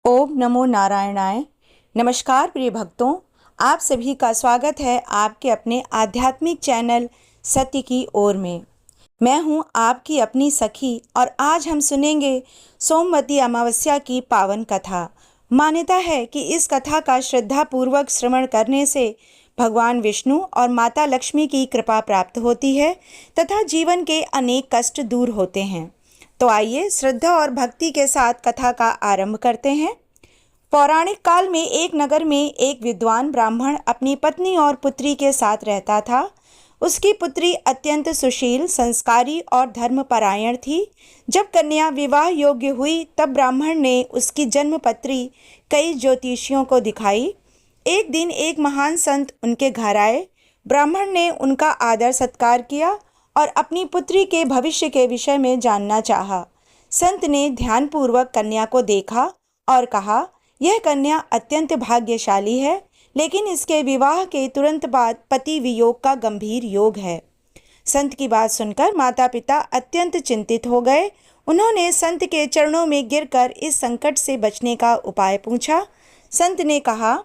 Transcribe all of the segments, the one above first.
ओम नमो नारायणाय। नमस्कार प्रिय भक्तों, आप सभी का स्वागत है आपके अपने आध्यात्मिक चैनल सत्य की ओर में। मैं हूं आपकी अपनी सखी और आज हम सुनेंगे सोमवती अमावस्या की पावन कथा। मान्यता है कि इस कथा का श्रद्धा पूर्वक श्रवण करने से भगवान विष्णु और माता लक्ष्मी की कृपा प्राप्त होती है तथा जीवन के अनेक कष्ट दूर होते हैं। तो आइए श्रद्धा और भक्ति के साथ कथा का आरंभ करते हैं। पौराणिक काल में एक नगर में एक विद्वान ब्राह्मण अपनी पत्नी और पुत्री के साथ रहता था। उसकी पुत्री अत्यंत सुशील, संस्कारी और धर्मपरायण थी। जब कन्या विवाह योग्य हुई तब ब्राह्मण ने उसकी जन्मपत्री कई ज्योतिषियों को दिखाई। एक दिन एक महान संत उनके घर आए। ब्राह्मण ने उनका आदर सत्कार किया और अपनी पुत्री के भविष्य के विषय में जानना चाहा। संत ने ध्यानपूर्वक कन्या को देखा और कहा, यह कन्या अत्यंत भाग्यशाली है, लेकिन इसके विवाह के तुरंत बाद पति वियोग का गंभीर योग है। संत की बात सुनकर माता पिता अत्यंत चिंतित हो गए। उन्होंने संत के चरणों में गिरकर इस संकट से बचने का उपाय पूछा। संत ने कहा,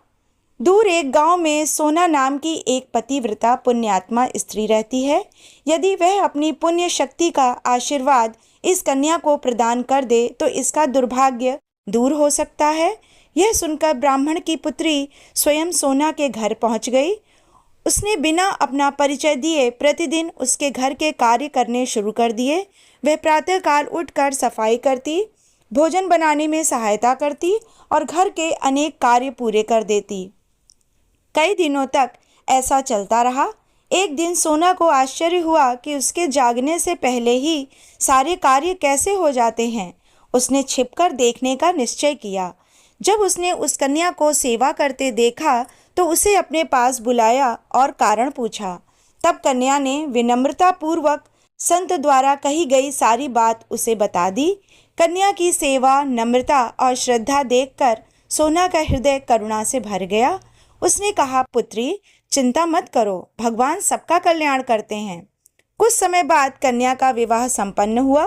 दूर एक गांव में सोना नाम की एक पतिव्रता पुण्यात्मा स्त्री रहती है। यदि वह अपनी पुण्य शक्ति का आशीर्वाद इस कन्या को प्रदान कर दे तो इसका दुर्भाग्य दूर हो सकता है। यह सुनकर ब्राह्मण की पुत्री स्वयं सोना के घर पहुंच गई। उसने बिना अपना परिचय दिए प्रतिदिन उसके घर के कार्य करने शुरू कर दिए। वह प्रातःकाल उठकर सफाई करती, भोजन बनाने में सहायता करती और घर के अनेक कार्य पूरे कर देती। कई दिनों तक ऐसा चलता रहा। एक दिन सोना को आश्चर्य हुआ कि उसके जागने से पहले ही सारे कार्य कैसे हो जाते हैं। उसने छिपकर देखने का निश्चय किया। जब उसने उस कन्या को सेवा करते देखा तो उसे अपने पास बुलाया और कारण पूछा। तब कन्या ने विनम्रता पूर्वक संत द्वारा कही गई सारी बात उसे बता दी। कन्या की सेवा, नम्रता और श्रद्धा देखकर सोना का हृदय करुणा से भर गया। उसने कहा, पुत्री चिंता मत करो, भगवान सबका कल्याण करते हैं। कुछ समय बाद कन्या का विवाह संपन्न हुआ,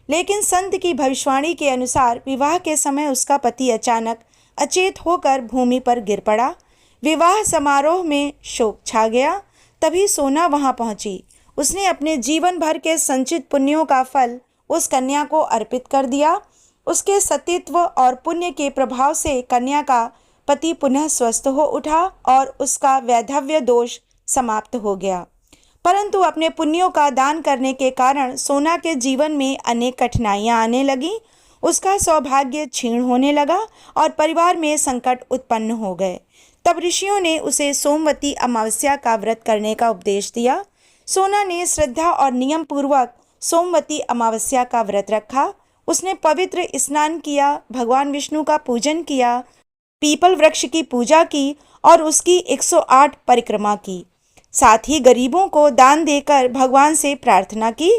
लेकिन संत की भविष्यवाणी के अनुसार विवाह के समय उसका पति अचानक अचेत होकर भूमि पर गिर पड़ा। विवाह समारोह में शोक छा गया। तभी सोना वहां पहुंची। उसने अपने जीवन भर के संचित पुण्यों का फल उस कन्या को अर्पित कर दिया। उसके सतीत्व और पुण्य के प्रभाव से कन्या का पति पुनः स्वस्थ हो उठा और उसका वैधव्य दोष समाप्त हो गया। परंतु अपने पुण्यों का दान करने के कारण सोना के जीवन में अनेक कठिनाइयां आने लगीं। उसका सौभाग्य क्षीण होने लगा और परिवार में संकट उत्पन्न हो गए। तब ऋषियों ने उसे सोमवती अमावस्या का व्रत करने का उपदेश दिया। सोना ने श्रद्धा और नियम पूर्वक सोमवती अमावस्या का व्रत रखा। उसने पवित्र स्नान किया, भगवान विष्णु का पूजन किया, पीपल वृक्ष की पूजा की और उसकी 108 परिक्रमा की। साथ ही गरीबों को दान देकर भगवान से प्रार्थना की।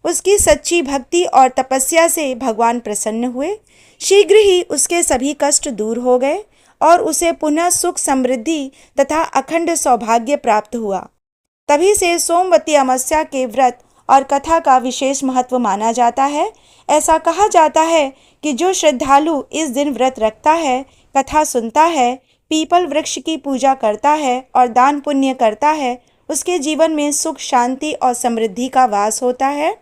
उसकी सच्ची भक्ति और तपस्या से भगवान प्रसन्न हुए। शीघ्र ही उसके सभी कष्ट दूर हो गए और उसे पुनः सुख, समृद्धि तथा अखंड सौभाग्य प्राप्त हुआ। तभी से सोमवती अमावस्या के व्रत और कथा का विशेष महत्व माना जाता है। ऐसा कहा जाता है कि जो श्रद्धालु इस दिन व्रत रखता है, कथा सुनता है, पीपल वृक्ष की पूजा करता है और दान पुण्य करता है, उसके जीवन में सुख, शांति और समृद्धि का वास होता है।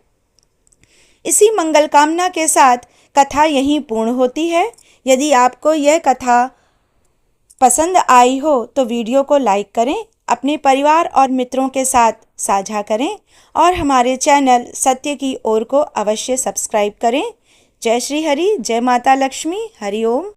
इसी मंगल कामना के साथ कथा यहीं पूर्ण होती है। यदि आपको यह कथा पसंद आई हो तो वीडियो को लाइक करें, अपने परिवार और मित्रों के साथ साझा करें और हमारे चैनल सत्य की ओर को अवश्य सब्सक्राइब करें। जय श्री हरि, जय माता लक्ष्मी, हरि ओम।